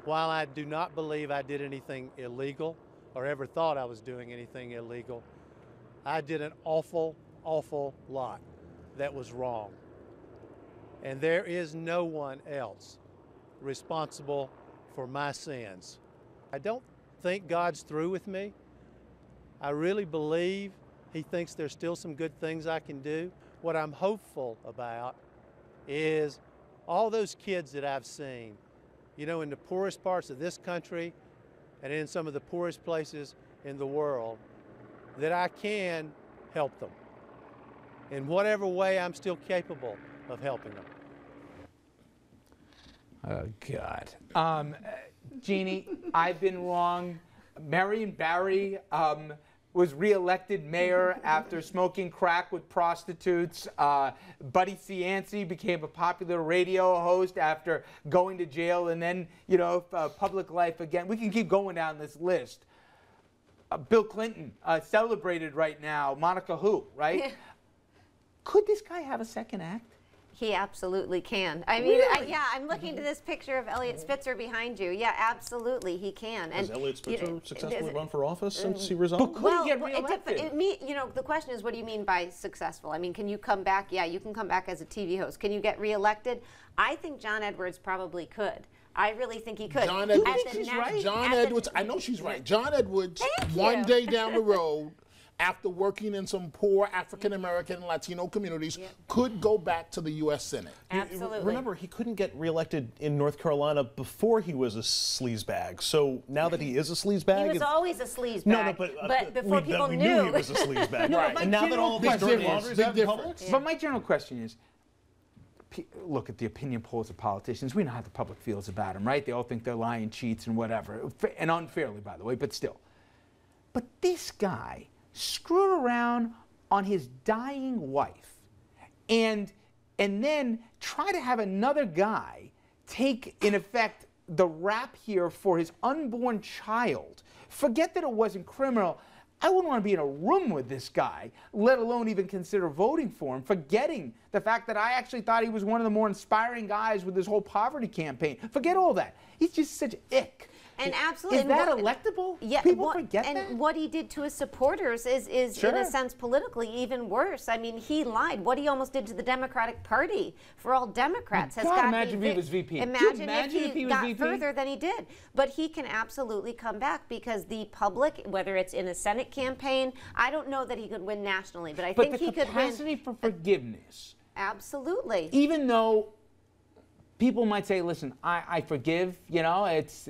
While I do not believe I did anything illegal or ever thought I was doing anything illegal, I did an awful, awful lot that was wrong. And there is no one else responsible for my sins. I don't think God's through with me. I really believe He thinks there's still some good things I can do. What I'm hopeful about is all those kids that I've seen, you know, in the poorest parts of this country and in some of the poorest places in the world, that I can help them in whatever way I'm still capable of helping them. Oh, God. Jeannie, I've been wrong. Marion Barry was reelected mayor after smoking crack with prostitutes. Buddy Cianci became a popular radio host after going to jail, and then, you know, public life again. We can keep going down this list. Bill Clinton, celebrated right now. Monica who, right? Yeah. Could this guy have a second act? He absolutely can. I mean, Really? yeah, I'm looking to this picture of Eliot Spitzer behind you. Yeah, absolutely, he can. Has And Eliot Spitzer you know, successfully run for office since he resigned? But could he get well, reelected? you know, the question is, what do you mean by successful? I mean, can you come back? Yeah, you can come back as a TV host. Can you get reelected? I think John Edwards probably could. I really think he could. John Edwards, John Edwards, I know she's right. John Edwards, one day down the road, after working in some poor African-American and Latino communities, could go back to the U.S. Senate. Absolutely. Remember, he couldn't get reelected in North Carolina before he was a sleazebag. So now that he is a sleazebag... He was always a sleazebag. No, but before people we knew he was a sleazebag. No, right. And now that all of these dirty laundries out in public... But my general question is, look at the opinion polls of politicians. We know how the public feels about them, right? They all think they're lying, cheats, and whatever. And unfairly, by the way, but still. But this guy screwed around on his dying wife and then try to have another guy take, in effect, the rap here for his unborn child. Forget that it wasn't criminal. I wouldn't want to be in a room with this guy, let alone even consider voting for him, forgetting the fact that I actually thought he was one of the more inspiring guys with this whole poverty campaign. Forget all that. He's just such ick. And absolutely. Is that electable? Yeah, People forget that? And what he did to his supporters is Sure. in a sense, politically even worse. I mean, he lied. What he almost did to the Democratic Party for all Democrats has got imagine if he was VP. Imagine if he was got VP? further than he did. But he can absolutely come back because the public, whether it's in a Senate campaign, I don't know that he could win nationally, but I think he could win. But the capacity for forgiveness. Absolutely. Even though people might say, listen, I forgive, you know, it's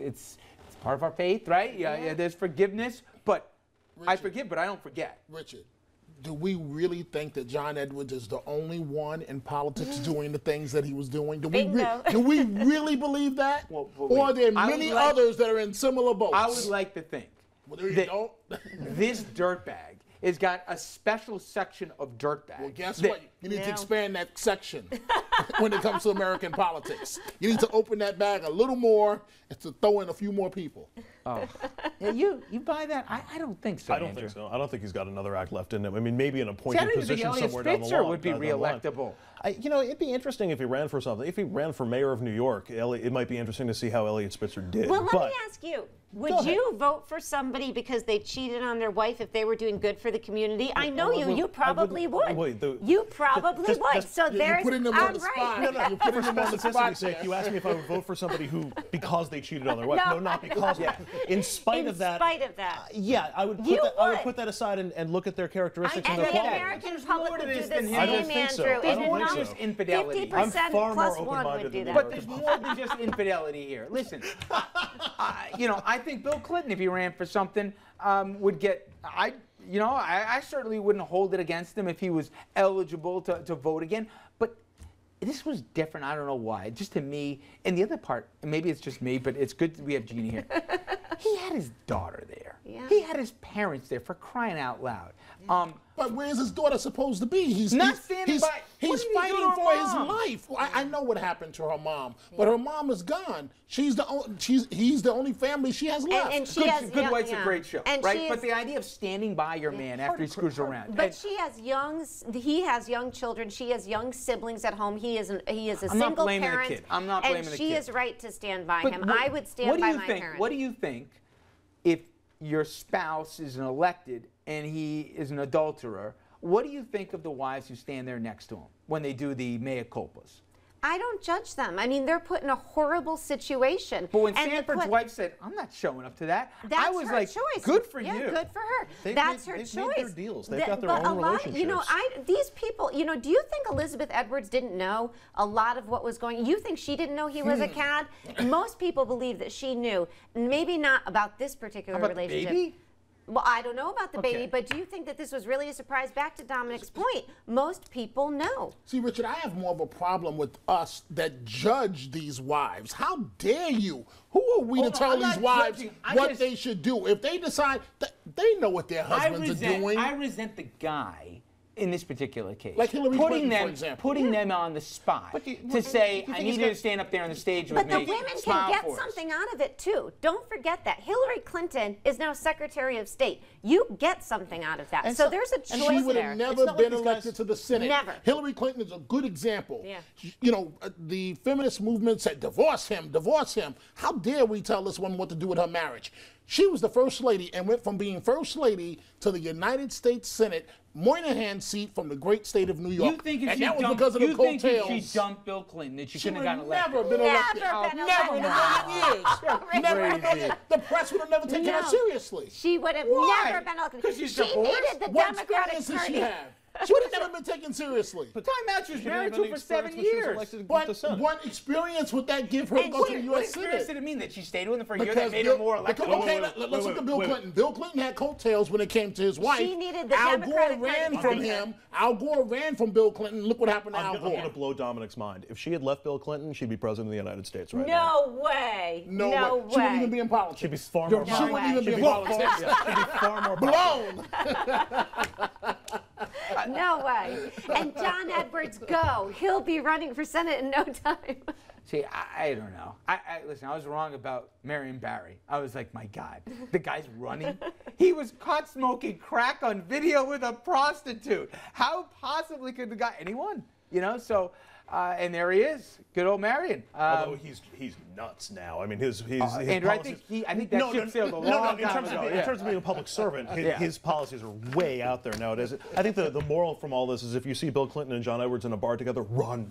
part of our faith, right? Yeah, there's forgiveness, but Richard, I forgive, but I don't forget. Richard, do we really think that John Edwards is the only one in politics doing the things that he was doing? Do we really believe that? Well, or are there many others that are in similar boats? I would like to think that this dirtbag has got a special section of dirtbags. Well, guess what? You need to expand that section when it comes to American politics. You need to open that bag a little more and to throw in a few more people. Oh. Yeah, you buy that? I don't think so, I don't think so. I don't think he's got another act left in him. I mean, maybe an appointed position somewhere down the line. Spitzer would be reelectable. You know, it'd be interesting if he ran for something. If he ran for mayor of New York, it might be interesting to see how Eliot Spitzer did. Well, let me ask you. Would you vote for somebody because they cheated on their wife if they were doing good for the community? I know you. You probably would. You probably would. So there's. You're putting them on the spot. No, you're putting them on the spot. You asked me if I would vote for somebody who, because they cheated on their wife. No, not because of that. In spite of that. Yeah, I would put that aside and look at their characteristics and their qualities. The American public would do the same, I don't think so. Andrew. I don't think so. Infidelity. 50% far more plus one would do that. But there's more than just infidelity here. Listen, you know, I think Bill Clinton, if he ran for something, would get. I certainly wouldn't hold it against him if he was eligible to vote again. But this was different. I don't know why. Just to me, and the other part, and maybe it's just me, but it's good that we have Jeannie here. He had his daughter there. Yeah. He had his parents there, for crying out loud. Yeah. But where's his daughter supposed to be? He's fighting for his life. I know what happened to her mom, but her mom is gone. He's the only family she has left. And she has Good Wife's a great show, right? But the idea of standing by your man after he screws around. But he has young children. She has young siblings at home. He is a single parent. I'm not blaming the kid. And she is right to stand by him. I would stand by my parents. What do you think if your spouse is an elected and he is an adulterer? What do you think of the wives who stand there next to him when they do the mea culpas? I don't judge them. I mean, they're put in a horrible situation. But when Sanford's wife said, "I'm not showing up to that," I was like, choice. "Good for you." Yeah, good for her. They've made their deals. They've got their own relationships. You know, these people. You know, do you think Elizabeth Edwards didn't know a lot of what was going on? You think she didn't know he was a cad? Most people believe that she knew. Maybe not about this particular relationship. The baby? Well, I don't know about the baby, but do you think that this was really a surprise? Back to Dominic's point, most people know. See, Richard, I have more of a problem with us that judge these wives. How dare you? Who are we to tell these wives what they should do? If they decide, they know what their husbands are doing. I resent the guy in this particular case. Like Hillary Clinton, for example. Putting them on the spot to say, I need you to stand up there on the stage with me. But the women can get something out of it, too. Don't forget that. Hillary Clinton is now Secretary of State. You get something out of that. And so there's a choice there. She would have never been elected to the Senate. Never. Hillary Clinton is a good example. Yeah. You know, the feminist movement said, divorce him, divorce him. How dare we tell this woman what to do with her marriage? She was the first lady and went from being first lady to the United States Senate, Moynihan seat from the great state of New York. You think if and she that was dumped, because of the coattails. You think if she dumped Bill Clinton, that she couldn't have gotten elected? Never been elected. Never in a million years. Never in a million. The press would have never taken her seriously. She would have never been elected. Because she's she divorced? needed the What Democratic experience Party. did she have? She would have never been taken seriously. But time out, she was married to him for 7 years. But what experience would that give her to go to the What U.S. experience Senate? did it mean that she stayed with him for a year that made her more electable? Okay, let's look at Bill Clinton. Bill Clinton had coattails when it came to his wife. She needed the Al Democratic Gore ran Party from him. Al Gore ran from Bill Clinton. Look what happened to Al Gore. I'm going to blow Dominic's mind. If she had left Bill Clinton, she'd be president of the United States right now. No way. No way. She wouldn't even be in politics. She'd be far more She wouldn't even be in politics. She'd be far more blown. No way. And John Edwards, go. He'll be running for Senate in no time. See, I don't know. Listen, I was wrong about Marion Barry. I was like, my God, the guy's running. He was caught smoking crack on video with a prostitute. How possibly could the guy, anyone? You know, so, and there he is, good old Marion. Although he's nuts now. I mean, his Andrew, policies, I think that ship sailed a long time ago. In terms of being a public servant, his policies are way out there nowadays. I think the moral from all this is if you see Bill Clinton and John Edwards in a bar together, run.